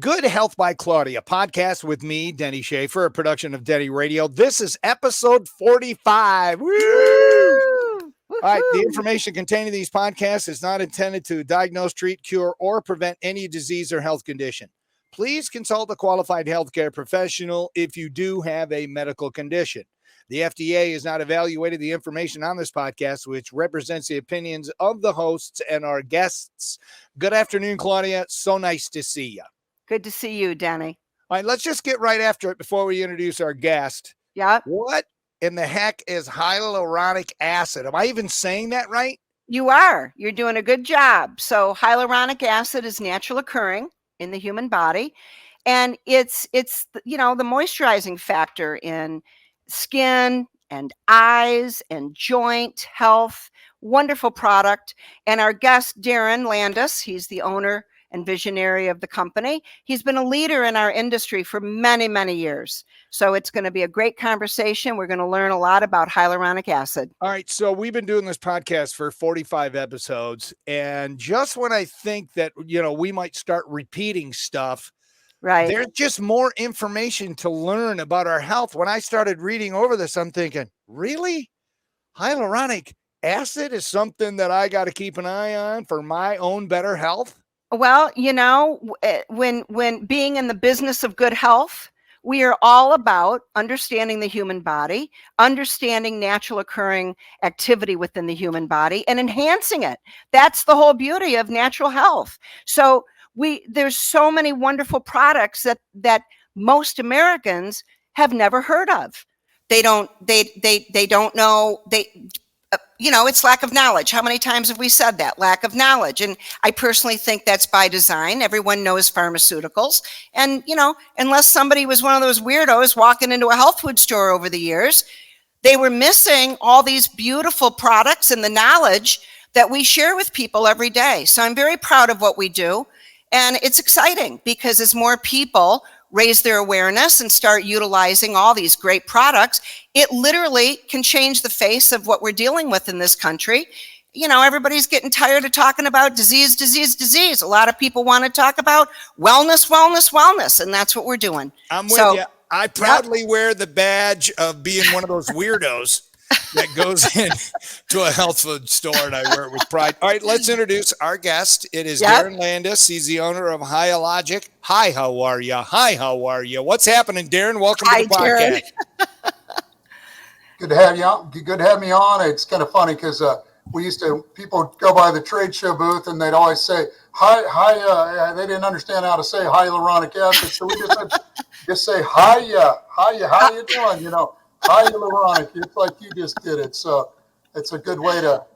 Good Health by Claudia podcast with me, Denny Schaefer, a production of Denny Radio. This is episode 45. Woo! All right. The information contained in these podcasts is not intended to diagnose, treat, cure, or prevent any disease or health condition. Please consult a qualified healthcare professional if you do have a medical condition. The FDA has not evaluated the information on this podcast, which represents the opinions of the hosts and our guests. Good afternoon, Claudia. So nice to see you. Good to see you, Danny. All right, let's just get right after it before we introduce our guest. Yeah. What in the heck is hyaluronic acid? Am I even saying that right? You are. You're doing a good job. So hyaluronic acid is natural occurring in the human body. And it's the moisturizing factor in skin and eyes and joint health. Wonderful product. And our guest, Darren Landis, he's the owner and visionary of the company. He's been a leader in our industry for many, many years. So it's going to be a great conversation. We're going to learn a lot about hyaluronic acid. All right. So we've been doing this podcast for 45 episodes. And just when I think that, we might start repeating stuff, right, there's just more information to learn about our health. When I started reading over this, I'm thinking, really? Hyaluronic acid is something that I got to keep an eye on for my own better health? Well, when being in the business of good health, we are all about understanding the human body, understanding natural occurring activity within the human body, and enhancing it. That's the whole beauty of natural health. So there's so many wonderful products that most Americans have never heard of. They don't know. It's lack of knowledge. How many times have we said that? Lack of knowledge. And I personally think that's by design. Everyone knows pharmaceuticals. And, unless somebody was one of those weirdos walking into a health food store over the years, they were missing all these beautiful products and the knowledge that we share with people every day. So I'm very proud of what we do. And it's exciting because as more people raise their awareness and start utilizing all these great products, it literally can change the face of what we're dealing with in this country. Everybody's getting tired of talking about disease. A lot of people want to talk about wellness, and that's what we're doing. I'm with you. I proudly wear the badge of being one of those weirdos that goes in to a health food store, and I wear it with pride. All right, let's introduce our guest. It is Darren Landis. He's the owner of Hyaluronic. Hi, how are you? What's happening, Darren? Welcome to the podcast. Good to have you on. Good to have me on. It's kind of funny because people go by the trade show booth and they'd always say, hi, they didn't understand how to say hyaluronic acid, so we just say, hiya, how you doing, hyaluronic. It's like you just did it. So it's a good way to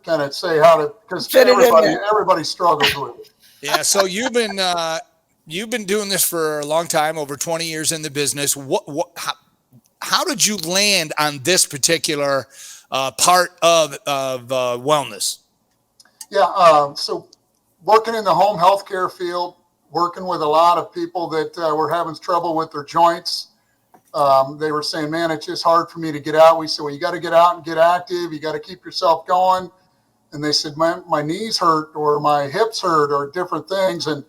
kind of say how to, because everybody struggles with it. Yeah. So you've been doing this for a long time, over 20 years in the business. How did you land on this particular part of wellness? Yeah. So working in the home healthcare field, working with a lot of people that were having trouble with their joints. They were saying, man, it's just hard for me to get out. We said, well, you got to get out and get active. You got to keep yourself going. And they said, my knees hurt or my hips hurt or different things. And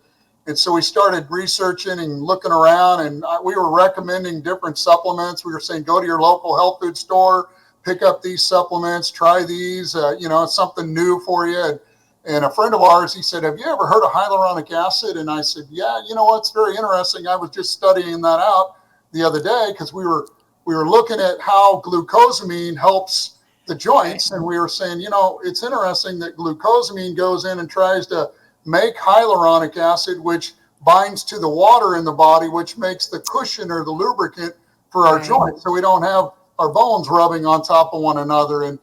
so we started researching and looking around, and we were recommending different supplements. We were saying, go to your local health food store, pick up these supplements, try these, it's something new for you. And a friend of ours, he said, have you ever heard of hyaluronic acid? And I said, yeah, it's very interesting. I was just studying that out the other day because we were looking at how glucosamine helps the joints, and we were saying, it's interesting that glucosamine goes in and tries to make hyaluronic acid, which binds to the water in the body, which makes the cushion or the lubricant for our joints, so we don't have our bones rubbing on top of one another. And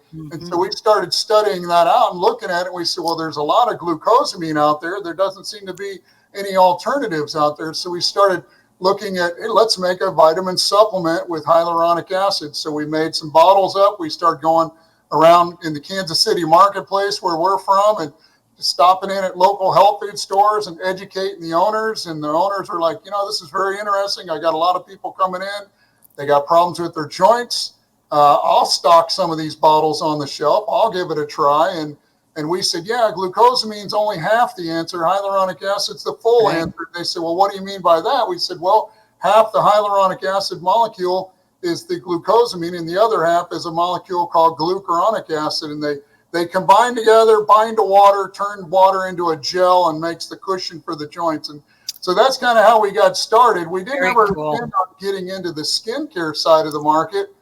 so we started studying that out and looking at it. We said, well, there's a lot of glucosamine out there. There doesn't seem to be any alternatives out there. So we started looking at, hey, let's make a vitamin supplement with hyaluronic acid. So we made some bottles up. We started going around in the Kansas City marketplace where we're from and stopping in at local health food stores and educating the owners. And the owners are like, this is very interesting. I got a lot of people coming in. They got problems with their joints. I'll stock some of these bottles on the shelf. I'll give it a try. And we said, yeah, glucosamine's only half the answer. Hyaluronic acid's the full answer. They said, well, what do you mean by that? We said, well, half the hyaluronic acid molecule is the glucosamine, and the other half is a molecule called glucuronic acid. And they combine together, bind to water, turn water into a gel, and makes the cushion for the joints. And so that's kind of how we got started. We didn't ever intend on getting into the skincare side of the market.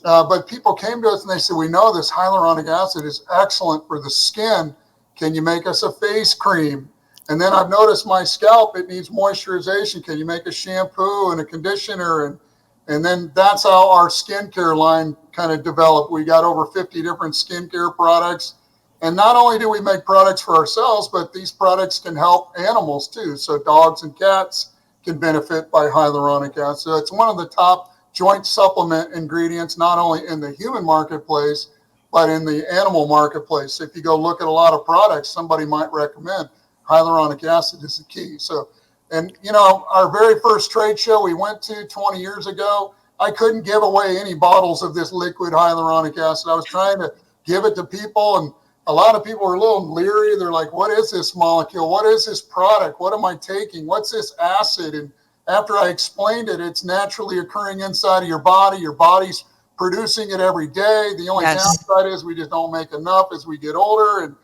But people came to us and they said, we know this hyaluronic acid is excellent for the skin. Can you make us a face cream? And then I've noticed my scalp, it needs moisturization. Can you make a shampoo and a conditioner? And then that's how our skincare line kind of developed. We got over 50 different skincare products. And not only do we make products for ourselves, but these products can help animals too. So dogs and cats can benefit by hyaluronic acid. So it's one of the top joint supplement ingredients, not only in the human marketplace, but in the animal marketplace. If you go look at a lot of products, somebody might recommend hyaluronic acid is the key. So, and you know, our very first trade show we went to 20 years ago, I couldn't give away any bottles of this liquid hyaluronic acid. I was trying to give it to people, and a lot of people were a little leery. They're like, what is this molecule? What is this product? What am I taking? What's this acid? And after I explained it, it's naturally occurring inside of your body. Your body's producing it every day. The only downside is we just don't make enough as we get older,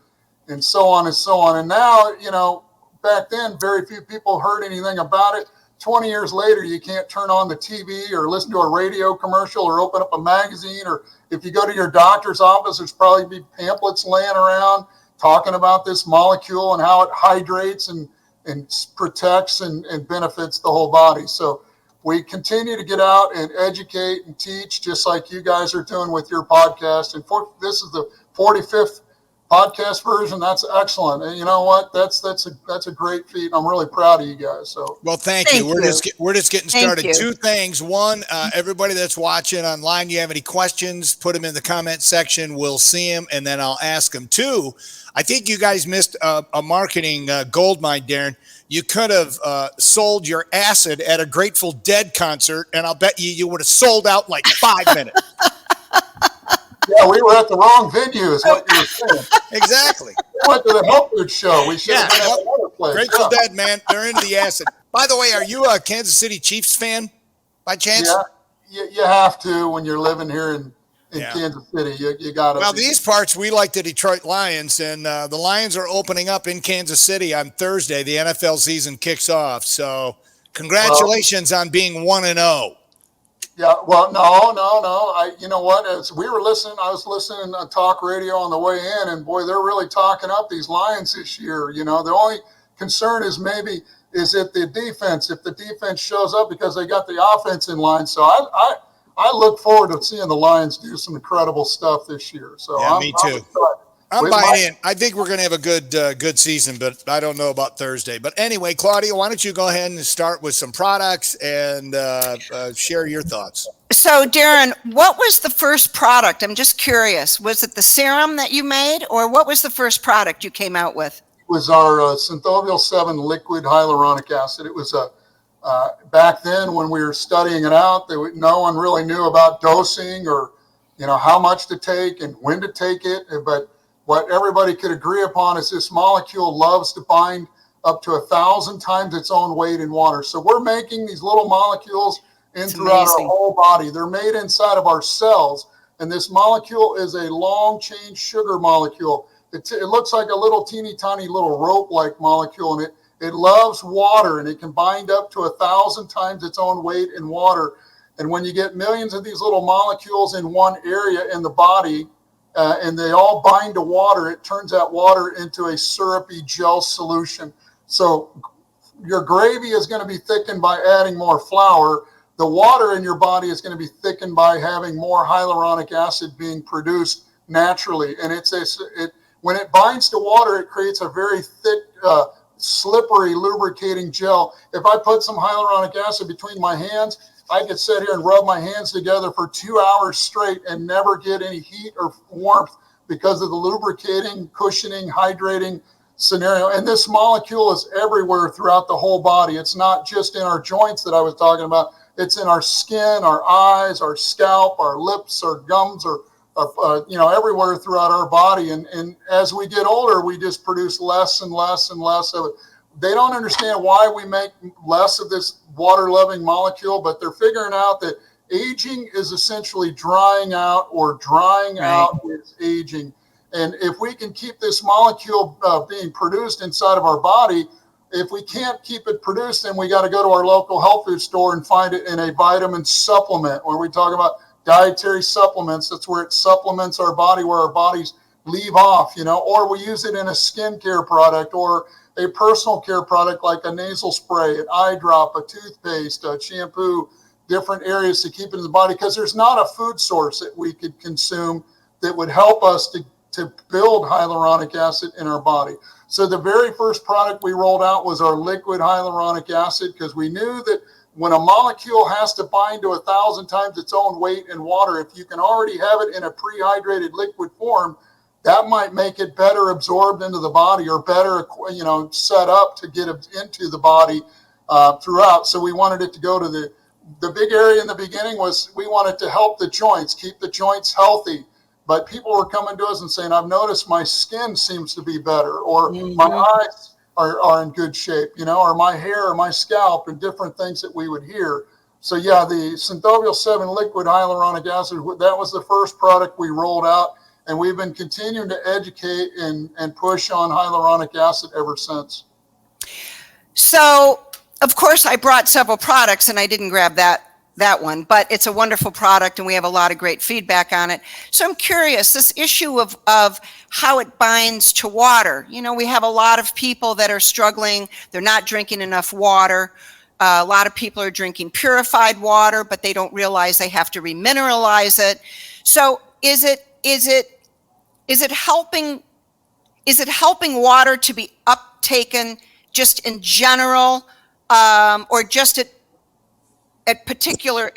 and so on and so on. And now, you know, back then, very few people heard anything about it. 20 years later, you can't turn on the TV or listen to a radio commercial or open up a magazine, or if you go to your doctor's office, there's probably be pamphlets laying around talking about this molecule and how it hydrates and protects and benefits the whole body. So we continue to get out and educate and teach, just like you guys are doing with your podcast. And this is the 45th podcast version. That's excellent. And you know what? That's a great feat. I'm really proud of you guys. So well, thank you. We're just getting started. Two things. One, everybody that's watching online, you have any questions, put them in the comment section. We'll see them, and then I'll ask them. Two, I think you guys missed a marketing gold mine, Darren. You could have sold your acid at a Grateful Dead concert, and I'll bet you would have sold out in like 5 minutes. Yeah, we were at the wrong venue, is what you were saying. Exactly. We went to the health food show. We should have been at another place. Grateful Dead, man. They're into the acid. By the way, are you a Kansas City Chiefs fan by chance? Yeah, you have to when you're living here in Kansas City. You got to. Well, these parts, we like the Detroit Lions, and the Lions are opening up in Kansas City on Thursday. The NFL season kicks off. So congratulations on being 1-0. Yeah, well, no. You know what? As we were listening, I was listening to talk radio on the way in, and boy, they're really talking up these Lions this year. You know, the only concern is it the defense? If the defense shows up, because they got the offense in line. So I look forward to seeing the Lions do some incredible stuff this year. So yeah, me too. I'm buying in. I think we're going to have a good season, but I don't know about Thursday. But anyway, Claudia, why don't you go ahead and start with some products and share your thoughts. So, Darren, what was the first product? I'm just curious. Was it the serum that you made, or what was the first product you came out with? It was our Synthovial 7 liquid hyaluronic acid. It was back then when we were studying it out, no one really knew about dosing or, you know, how much to take and when to take it. But what everybody could agree upon is this molecule loves to bind up to 1,000 times its own weight in water. So we're making these little molecules throughout our whole body. They're made inside of our cells. And this molecule is a long chain sugar molecule. It looks like a little teeny tiny little rope-like molecule, and it loves water, and it can bind up to 1,000 times its own weight in water. And when you get millions of these little molecules in one area in the body, and they all bind to water, it turns that water into a syrupy gel solution. So your gravy is going to be thickened by adding more flour. The water in your body is going to be thickened by having more hyaluronic acid being produced naturally. And when it binds to water, it creates a very thick, slippery, lubricating gel. If I put some hyaluronic acid between my hands, I could sit here and rub my hands together for 2 hours straight and never get any heat or warmth because of the lubricating, cushioning, hydrating scenario. And this molecule is everywhere throughout the whole body. It's not just in our joints that I was talking about. It's in our skin, our eyes, our scalp, our lips, our gums, our everywhere throughout our body. And as we get older, we just produce less and less and less of it. They don't understand why we make less of this water-loving molecule, but they're figuring out that aging is essentially drying out, or drying out is aging. And if we can keep this molecule being produced inside of our body, if we can't keep it produced, then we got to go to our local health food store and find it in a vitamin supplement, where we talk about dietary supplements. That's where it supplements our body, where our bodies leave off, or we use it in a skincare product, or a personal care product like a nasal spray, an eye drop, a toothpaste, a shampoo, different areas to keep it in the body, because there's not a food source that we could consume that would help us to build hyaluronic acid in our body. So the very first product we rolled out was our liquid hyaluronic acid, because we knew that when a molecule has to bind to 1,000 times its own weight in water, if you can already have it in a prehydrated liquid form, that might make it better absorbed into the body, or better, set up to get into the body throughout. So we wanted it to go to the big area in the beginning was we wanted to help the joints, keep the joints healthy. But people were coming to us and saying, I've noticed my skin seems to be better, or my eyes are in good shape, or my hair or my scalp, and different things that we would hear. So yeah, the Synthobial 7 liquid hyaluronic acid, that was the first product we rolled out. And we've been continuing to educate and push on hyaluronic acid ever since. So, of course, I brought several products, and I didn't grab that one, but it's a wonderful product, and we have a lot of great feedback on it. So I'm curious, this issue of how it binds to water. We have a lot of people that are struggling. They're not drinking enough water. A lot of people are drinking purified water, but they don't realize they have to remineralize it. So is it helping water to be uptaken just in general, or just at particular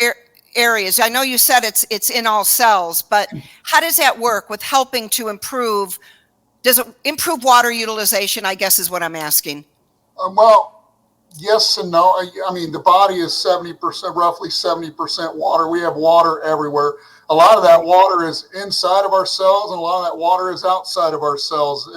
areas? I know you said it's in all cells, but how does that work with helping to improve? Does it improve water utilization, I guess is what I'm asking. Well, yes and no. I mean, the body is 70%, roughly 70% water. We have water everywhere. A lot of that water is inside of our cells, and a lot of that water is outside of our cells.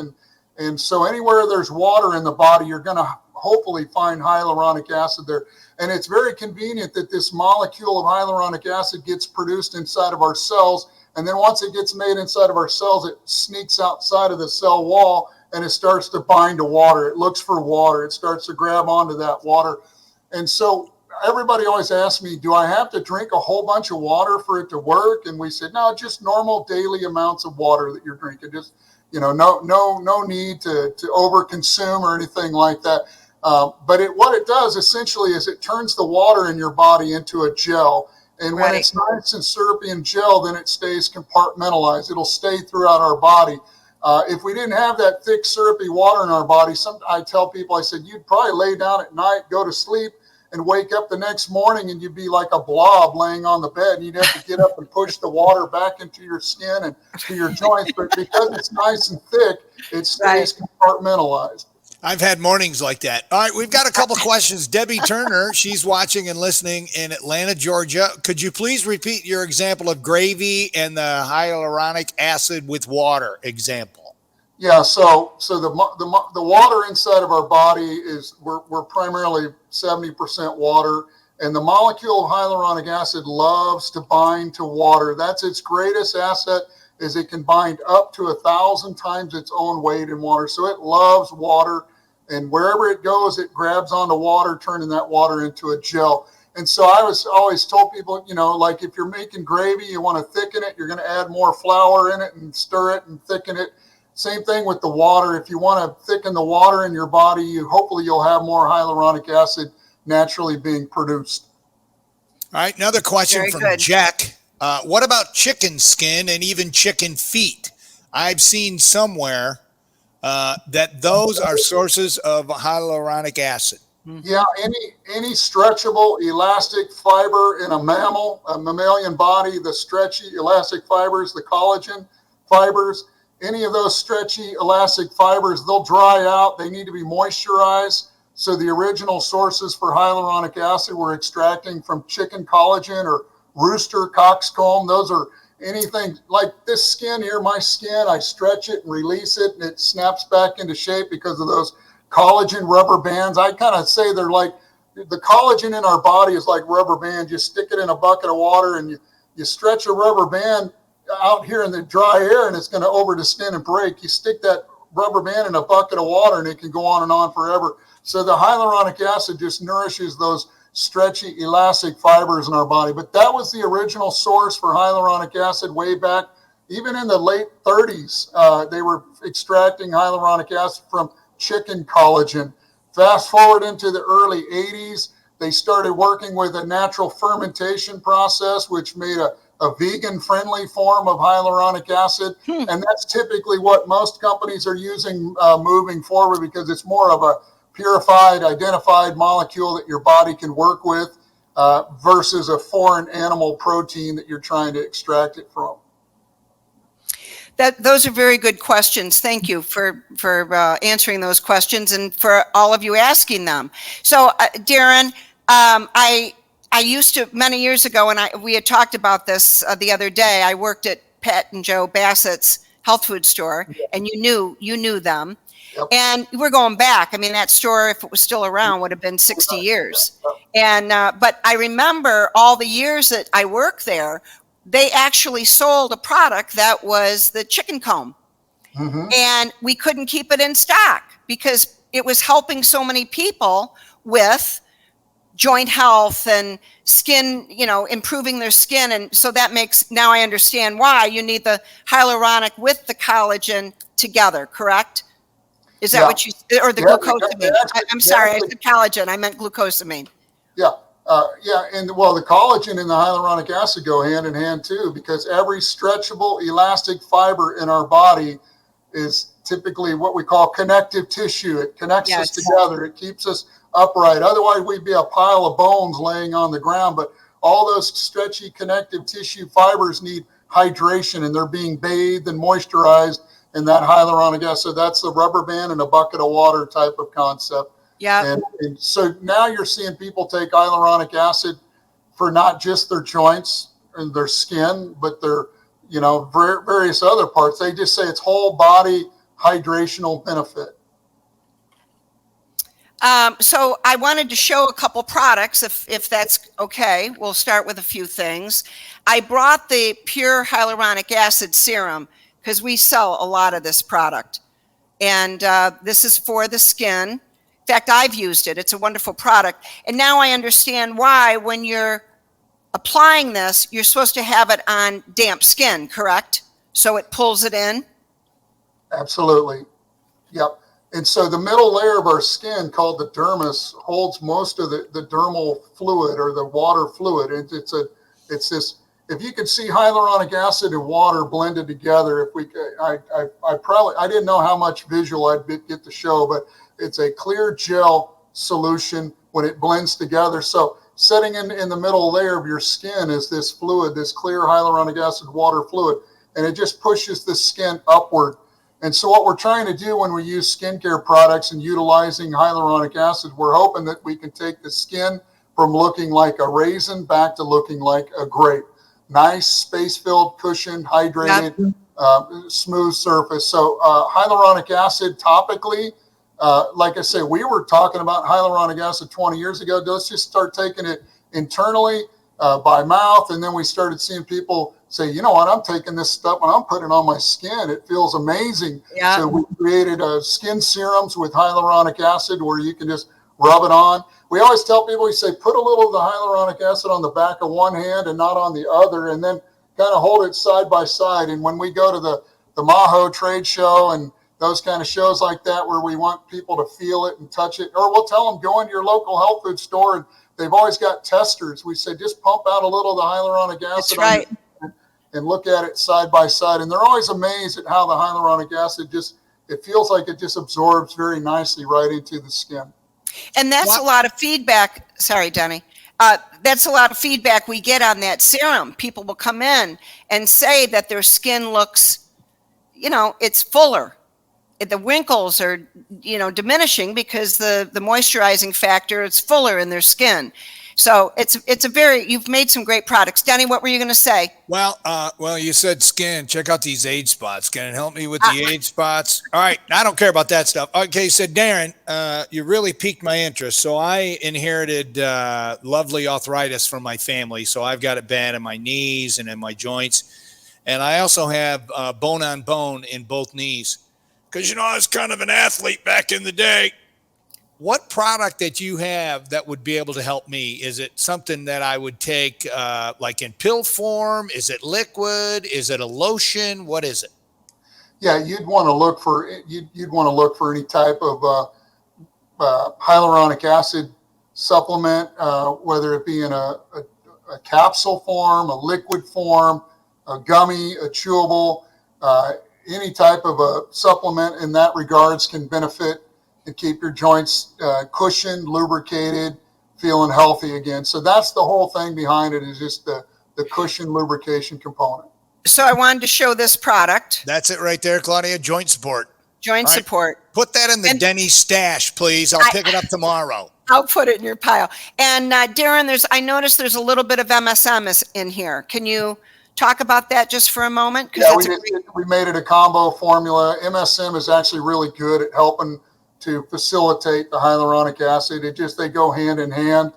And so anywhere there's water in the body, you're going to hopefully find hyaluronic acid there. And it's very convenient that this molecule of hyaluronic acid gets produced inside of our cells. And then once it gets made inside of our cells, it sneaks outside of the cell wall, and it starts to bind to water. It looks for water. It starts to grab onto that water. And so everybody always asks me, do I have to drink a whole bunch of water for it to work? And we said, no, just normal daily amounts of water that you're drinking. Just, no need to overconsume or anything like that. But what it does essentially is it turns the water in your body into a gel. And when it's nice and syrupy and gel, then it stays compartmentalized. It'll stay throughout our body. If we didn't have that thick syrupy water in our body, I tell people, I said, you'd probably lay down at night, go to sleep, and wake up the next morning, and you'd be like a blob laying on the bed, and you'd have to get up and push the water back into your skin and to your joints. But because it's nice and thick, it stays compartmentalized. I've had mornings like that. All right, we've got a couple questions. Debbie Turner, she's watching and listening in Atlanta, Georgia. Could you please repeat your example of gravy and the hyaluronic acid with water example? Yeah, so the water inside of our body is we're primarily 70% water, and the molecule of hyaluronic acid loves to bind to water. That's its greatest asset, is it can bind up to 1,000 times its own weight in water. So it loves water, and wherever it goes, it grabs onto water, turning that water into a gel. And so I was always told people, like if you're making gravy, you want to thicken it, you're going to add more flour in it and stir it and thicken it. Same thing with the water. If you want to thicken the water in your body, hopefully you'll have more hyaluronic acid naturally being produced. All right, another question from Jack. What about chicken skin and even chicken feet? I've seen somewhere that those are sources of hyaluronic acid. Yeah, any stretchable elastic fiber in a mammalian body, the stretchy elastic fibers, the collagen fibers, any of those stretchy elastic fibers, they'll dry out. They need to be moisturized. So the original sources for hyaluronic acid we're extracting from chicken collagen or rooster coxcomb. Those are anything like this skin here, my skin, I stretch it and release it and it snaps back into shape because of those collagen rubber bands. I kind of say they're like, the collagen in our body is like rubber band. You stick it in a bucket of water and you stretch a rubber band out here in the dry air and it's going to over the skin and break. You stick that rubber band in a bucket of water and it can go on and on forever. So the hyaluronic acid just nourishes those stretchy, elastic fibers in our body. But that was the original source for hyaluronic acid way back. Even in the late 30s, they were extracting hyaluronic acid from chicken collagen. Fast forward into the early 80s, they started working with a natural fermentation process, which made a vegan-friendly form of hyaluronic acid. And that's typically what most companies are using moving forward, because it's more of a purified, identified molecule that your body can work with versus a foreign animal protein that you're trying to extract it from. Those are very good questions. Thank you for answering those questions and for all of you asking them. So, Darren, I used to, many years ago, and we had talked about this the other day. I worked at Pat and Joe Bassett's health food store, and you knew them. Yep. And we're going back. I mean, that store, if it was still around, would have been 60 years. And but I remember all the years that I worked there, they actually sold a product that was the chicken comb. And we couldn't keep it in stock because it was helping so many people with joint health and skin, improving their skin. And so that makes, now I understand why you need the hyaluronic with the collagen together, correct? Is that what you, or the glucosamine? I'm sorry, I said collagen, I meant glucosamine. Yeah. And well, the collagen and the hyaluronic acid go hand in hand too, because every stretchable, elastic fiber in our body is typically what we call connective tissue. It connects us together. It keeps us upright. Otherwise, we'd be a pile of bones laying on the ground. But all those stretchy connective tissue fibers need hydration, and they're being bathed and moisturized in that hyaluronic acid. That's the rubber band and a bucket of water type of concept. Yeah. And so now you're seeing people take hyaluronic acid for not just their joints and their skin, but their, various other parts. They just say it's whole body hydrational benefit. So I wanted to show a couple products, if that's okay. We'll start with a few things. I brought the pure hyaluronic acid serum because we sell a lot of this product. And this is for the skin. In fact, I've used it. It's a wonderful product. And now I understand why when you're applying this, you're supposed to have it on damp skin, correct? So it pulls it in? Absolutely. Yep. And so the middle layer of our skin, called the dermis, holds most of the dermal fluid or the water fluid. It's this, if you could see hyaluronic acid and water blended together, I didn't know how much visual I'd get to show, but it's a clear gel solution when it blends together. So setting in the middle layer of your skin is this fluid, this clear hyaluronic acid water fluid, and it just pushes the skin upward. And so what we're trying to do when we use skincare products and utilizing hyaluronic acid, we're hoping that we can take the skin from looking like a raisin back to looking like a grape. Nice, space-filled, cushioned, hydrated, smooth surface. So hyaluronic acid topically, like I say, we were talking about hyaluronic acid 20 years ago. Let's just start taking it internally by mouth. And then we started seeing people say, you know what, I'm taking this stuff and I'm putting it on my skin. It feels amazing. Yeah. So we created skin serums with hyaluronic acid where you can just rub it on. We always tell people, we say, put a little of the hyaluronic acid on the back of one hand and not on the other, and then kind of hold it side by side. And when we go to the Maho trade show and those kind of shows like that, where we want people to feel it and touch it, or we'll tell them, go into your local health food store, and they've always got testers. We say, just pump out a little of the hyaluronic acid. That's right. And look at it side by side. And they're always amazed at how the hyaluronic acid it feels like it just absorbs very nicely right into the skin. And that's a lot of feedback. Sorry, Denny. That's a lot of feedback we get on that serum. People will come in and say that their skin looks, it's fuller. The wrinkles are, diminishing because the moisturizing factor is fuller in their skin. So you've made some great products. Denny, what were you going to say? Well, you said skin. Check out these age spots. Can it help me with the age spots? All right. I don't care about that stuff. Okay. So Darren, you really piqued my interest. So I inherited lovely arthritis from my family. So I've got it bad in my knees and in my joints. And I also have bone on bone in both knees. Because, I was kind of an athlete back in the day. What product that you have that would be able to help me? Is it something that I would take like in pill form? Is it liquid? Is it a lotion? What is it? Yeah, you'd want to look for any type of hyaluronic acid supplement, whether it be in a capsule form, a liquid form, a gummy, a chewable, any type of a supplement in that regards can benefit and keep your joints cushioned, lubricated, feeling healthy again. So that's the whole thing behind it, is just the cushion lubrication component. So I wanted to show this product. That's it right there, Claudia. Joint support. Joint support. Put that in the Denny stash, please. I'll pick it up tomorrow. I'll put it in your pile. And Darren, I noticed there's a little bit of MSM in here. Can you talk about that just for a moment? Yeah, we made it a combo formula. MSM is actually really good at helping to facilitate the hyaluronic acid. They go hand in hand.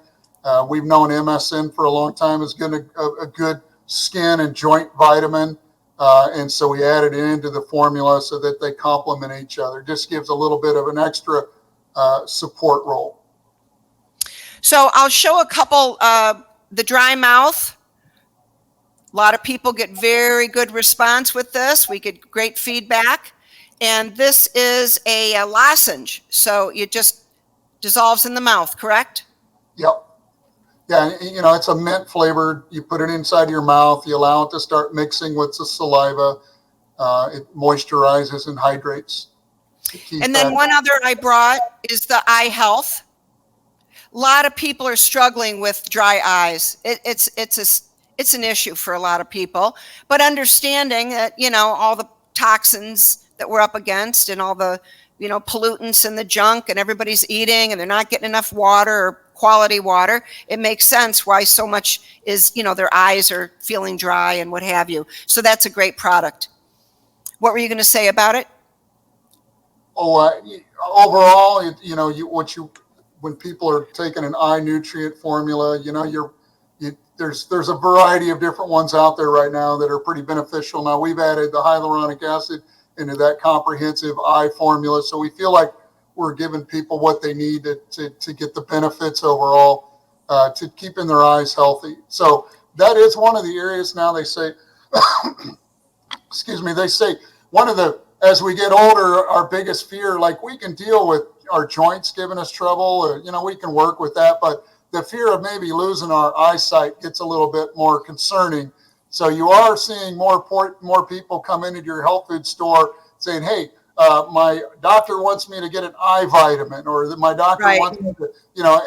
We've known MSM for a long time as a good skin and joint vitamin. And so we added it into the formula so that they complement each other. Just gives a little bit of an extra support role. So I'll show a couple, the dry mouth. A lot of people get very good response with this. We get great feedback. And this is a lozenge, so it just dissolves in the mouth, correct? Yep. Yeah, it's a mint flavored. You put it inside your mouth. You allow it to start mixing with the saliva. It moisturizes and hydrates. And then one other I brought is the eye health. A lot of people are struggling with dry eyes. It's an issue for a lot of people, but understanding that, all the toxins that we're up against and all the, pollutants and the junk and everybody's eating and they're not getting enough water or quality water, it makes sense why so much is, their eyes are feeling dry and what have you. So that's a great product. What were you going to say about it? Overall, when people are taking an eye nutrient formula, there's a variety of different ones out there right now that are pretty beneficial. Now we've added the hyaluronic acid into that comprehensive eye formula. So we feel like we're giving people what they need to get the benefits overall, to keeping their eyes healthy. So that is one of the areas now they say, as we get older, our biggest fear, like we can deal with our joints giving us trouble, or, we can work with that, but the fear of maybe losing our eyesight gets a little bit more concerning. So you are seeing more people come into your health food store saying, hey, my doctor wants me to get an eye vitamin, or that my doctor wants me to,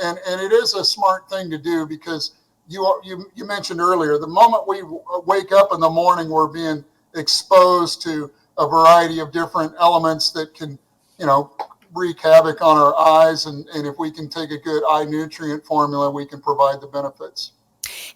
and it is a smart thing to do, because you mentioned earlier, the moment we wake up in the morning, we're being exposed to a variety of different elements that can, wreak havoc on our eyes. And if we can take a good eye nutrient formula, we can provide the benefits.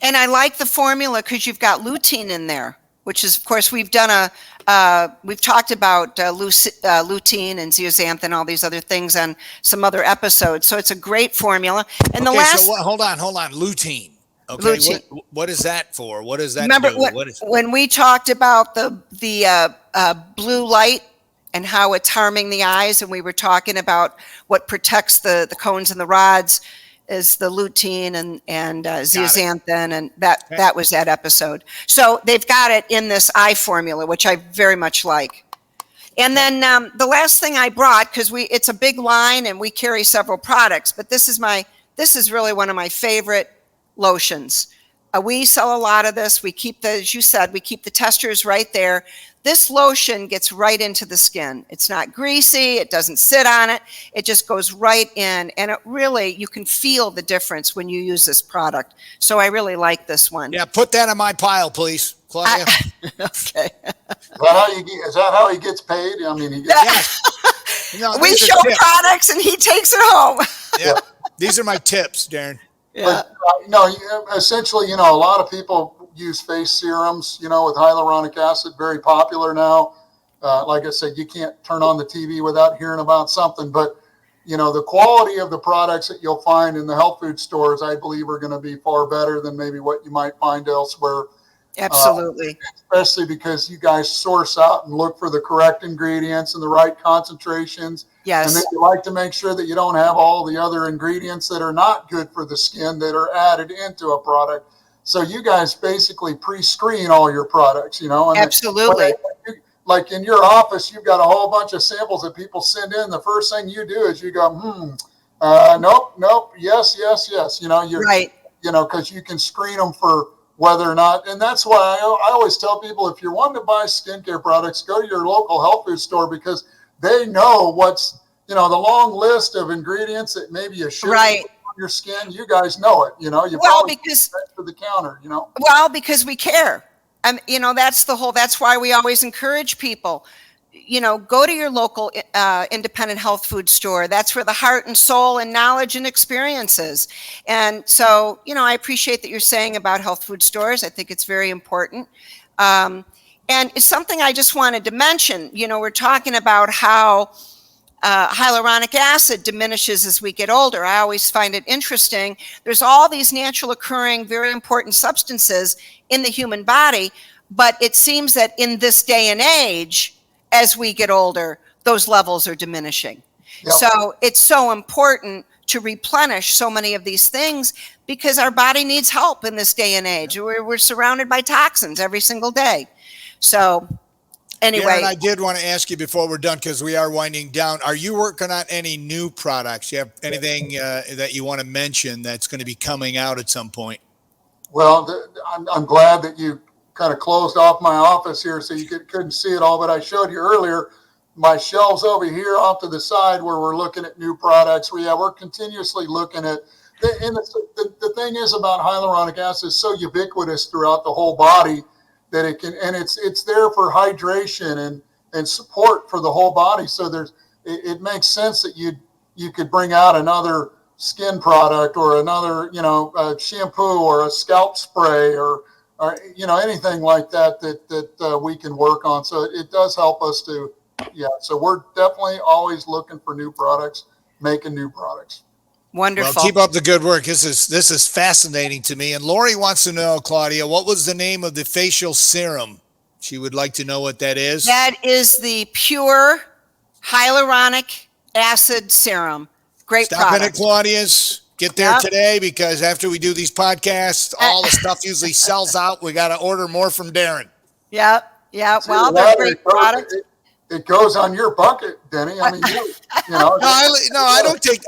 And I like the formula because you've got lutein in there, which is, of course, we've talked about lutein and zeaxanthin, all these other things on some other episodes. So it's a great formula. And hold on, lutein. Okay, lutein. What is that for? What does that do? When we talked about the blue light and how it's harming the eyes, and we were talking about what protects the cones and the rods, is the lutein and zeaxanthin, and that was that episode. So they've got it in this eye formula, which I very much like. And then the last thing I brought, because it's a big line and we carry several products, but this is really one of my favorite lotions. We sell a lot of this. We keep as you said, we keep the testers right there. This lotion gets right into the skin. It's not greasy. It doesn't sit on it. It just goes right in. And you can feel the difference when you use this product. So I really like this one. Yeah, put that in my pile, please, Claudia. Okay. Is that how he gets paid? I mean, we show products and he takes it home. Yeah, these are my tips, Darren. Yeah. But no, essentially, a lot of people use face serums, with hyaluronic acid, very popular now. Like I said, you can't turn on the TV without hearing about something. But, the quality of the products that you'll find in the health food stores, I believe, are going to be far better than maybe what you might find elsewhere. Absolutely. Especially because you guys source out and look for the correct ingredients and the right concentrations. Yes. And then you like to make sure that you don't have all the other ingredients that are not good for the skin that are added into a product. So you guys basically pre-screen all your products, And Absolutely. Like in your office, you've got a whole bunch of samples that people send in. The first thing you do is you go, nope, yes. You're Right. Because you can screen them for whether or not, and that's why I always tell people, if you're wanting to buy skincare products, go to your local health food store, because they know what's, the long list of ingredients that maybe you should Right. put on your skin. You guys know it, you probably because to the counter, Well, because we care. That's why we always encourage people, go to your local independent health food store. That's where the heart and soul and knowledge and experience is. And so, I appreciate that you're saying about health food stores. I think it's very important. And it's something I just wanted to mention. We're talking about how hyaluronic acid diminishes as we get older. I always find it interesting. There's all these natural occurring, very important substances in the human body, but it seems that in this day and age, as we get older, those levels are diminishing. Yep. So it's so important to replenish so many of these things, because our body needs help in this day and age. We're surrounded by toxins every single day. So anyway, Darren, I did want to ask you before we're done, because we are winding down. Are you working on any new products? You have anything that you want to mention that's going to be coming out at some point? Well, I'm glad that you kind of closed off my office here so you couldn't see it all, but I showed you earlier my shelves over here off to the side where we're looking at new products. We're continuously looking at, and the thing is about hyaluronic acid is so ubiquitous throughout the whole body that it can, and it's there for hydration and support for the whole body. So it makes sense that you could bring out another skin product or another, shampoo or a scalp spray or anything like that we can work on. So it does help us to, so we're definitely always looking for new products, making new products. Wonderful. Well, keep up the good work. This is fascinating to me. And Lori wants to know, Claudia, what was the name of the facial serum? She would like to know what that is. That is the pure hyaluronic acid serum. Great Stop product. in at Claudia's. Get there today, because after we do these podcasts, all the stuff usually sells out. We got to order more from Darren. Yep. Well, they're great products. It goes on your bucket, Denny. I mean,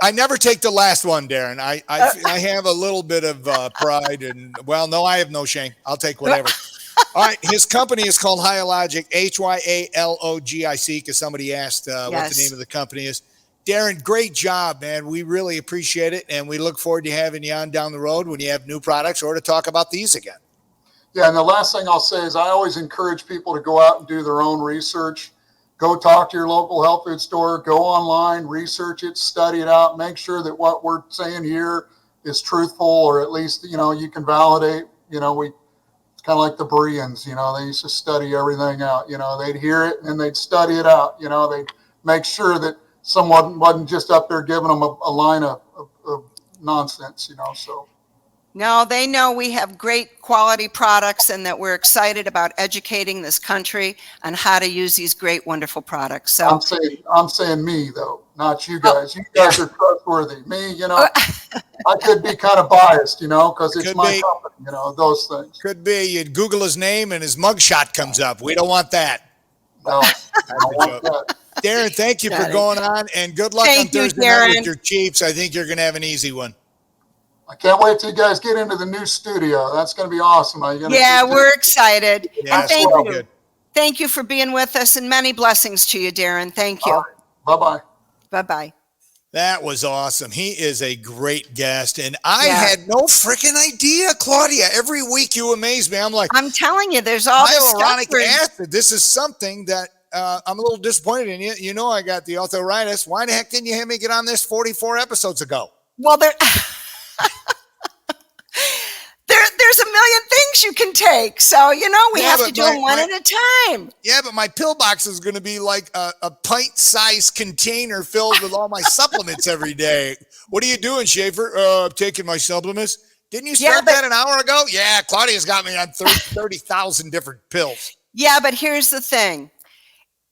I never take the last one, Darren. I have a little bit of pride, and I have no shame. I'll take whatever. All right. His company is called Hyalogic, Hyalogic, because somebody asked what the name of the company is. Darren, great job, man. We really appreciate it, and we look forward to having you on down the road when you have new products or to talk about these again. Yeah, and the last thing I'll say is I always encourage people to go out and do their own research. Go talk to your local health food store, go online, research it, study it out, make sure that what we're saying here is truthful, or at least, you can validate. It's kind of like the Bereans, they used to study everything out. They'd hear it and they'd study it out. They'd make sure that someone wasn't just up there giving them a line of nonsense, so. No, they know we have great quality products, and that we're excited about educating this country on how to use these great, wonderful products. So I'm saying me, though, not you guys. You guys are trustworthy. Me, I could be kind of biased, because it's my company, those things. Could be. You'd Google his name and his mugshot comes up. We don't want that. No, I don't want that. Darren, thank you for going on, and good luck on Thursday night with your Chiefs. I think you're going to have an easy one. I can't wait till you guys get into the new studio. That's going to be awesome. We're excited. Yeah, thank you. Good. Thank you for being with us, and many blessings to you, Darren. Thank you. Right. Bye-bye. Bye-bye. That was awesome. He is a great guest, and I had no freaking idea, Claudia. Every week you amaze me. I'm telling you, there's all this hyaluronic acid. This is something that I'm a little disappointed in you. I got the arthritis. Why the heck didn't you have me get on this 44 episodes ago? Well, things you can take. So, we have to do them one at a time. Yeah, but my pill box is going to be like a pint-sized container filled with all my supplements every day. What are you doing, Schaefer? I'm taking my supplements. Didn't you start that an hour ago? Yeah, Claudia's got me on 30,000 different pills. Yeah, but here's the thing.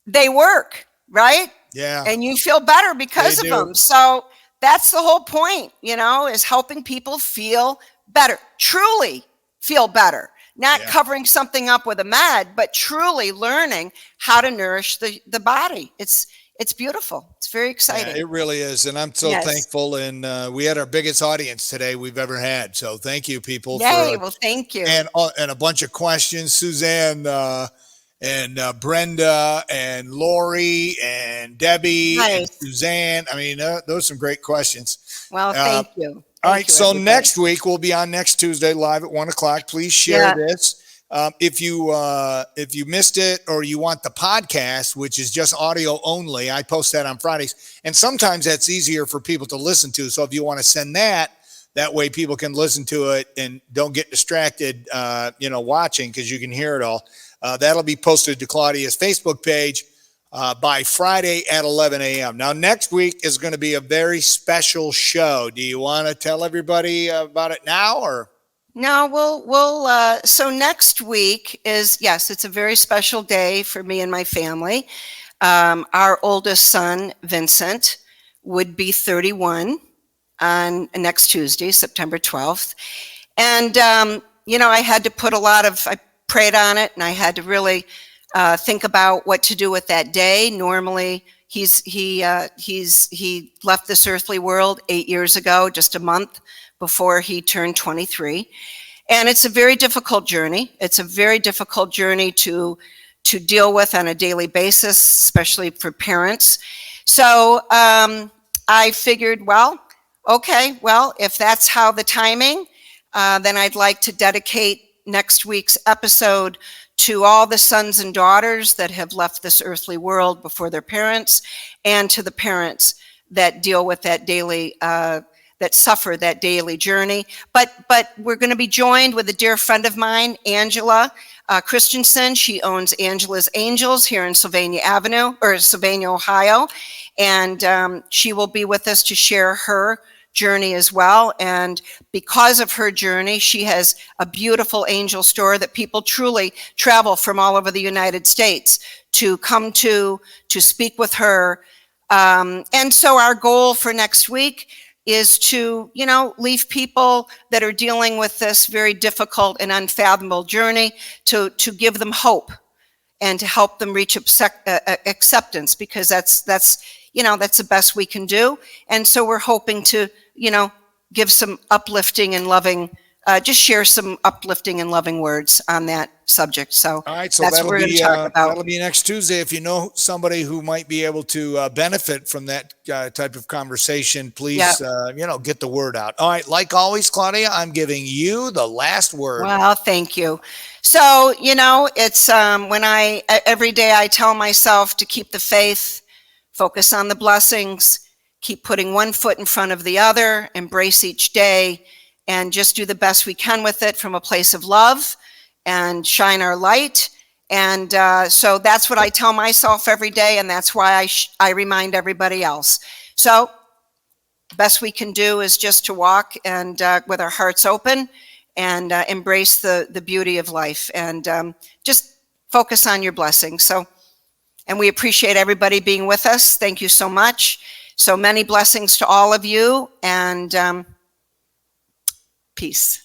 They work, right? Yeah. And you feel better because of them. So that's the whole point, is helping people feel better, truly feel better. Not covering something up with a med, but truly learning how to nourish the body. It's beautiful. It's very exciting. Yeah, it really is. And I'm so thankful. And we had our biggest audience today we've ever had. So thank you, people. Yay, well, thank you. And a bunch of questions. Suzanne and Brenda and Lori and Debbie and Suzanne. I mean, those are some great questions. Well, thank you. All right. So next week we'll be on next Tuesday live at 1:00. Please share this. If you missed it or you want the podcast, which is just audio only, I post that on Fridays, and sometimes that's easier for people to listen to. So if you want to send that way people can listen to it and don't get distracted, watching, because you can hear it all. That'll be posted to Claudia's Facebook page by Friday at 11 a.m. Now, next week is going to be a very special show. Do you want to tell everybody about it now, or? No, we'll so next week is, it's a very special day for me and my family. Our oldest son, Vincent, would be 31 on next Tuesday, September 12th. And, I had to put I prayed on it, and I had to really think about what to do with that day. Normally, he left this earthly world 8 years ago, just a month before he turned 23. And it's a very difficult journey. It's a very difficult journey to deal with on a daily basis, especially for parents. So I figured, if that's how the timing, then I'd like to dedicate next week's episode to all the sons and daughters that have left this earthly world before their parents, and to the parents that deal with that daily that suffer that daily journey. But we're going to be joined with a dear friend of mine, Angela Christensen. She owns Angela's Angels here in Sylvania, Ohio. And she will be with us to share her journey as well. And because of her journey, she has a beautiful angel store that people truly travel from all over the United States to come to speak with her. And so our goal for next week is to, leave people that are dealing with this very difficult and unfathomable journey, to give them hope and to help them reach acceptance, because that's the best we can do. And so we're hoping to, give some uplifting and loving, just share some uplifting and loving words on that subject. So, all right, so that's what we're going to talk about. That'll be next Tuesday. If you know somebody who might be able to benefit from that type of conversation, please, get the word out. All right, like always, Claudia, I'm giving you the last word. Well, thank you. So, it's every day I tell myself to keep the faith, focus on the blessings, keep putting one foot in front of the other, embrace each day, and just do the best we can with it from a place of love and shine our light. And so that's what I tell myself every day, and that's why I remind everybody else. So the best we can do is just to walk and with our hearts open and embrace the beauty of life, and just focus on your blessings. So, and we appreciate everybody being with us. Thank you so much. So many blessings to all of you, and peace.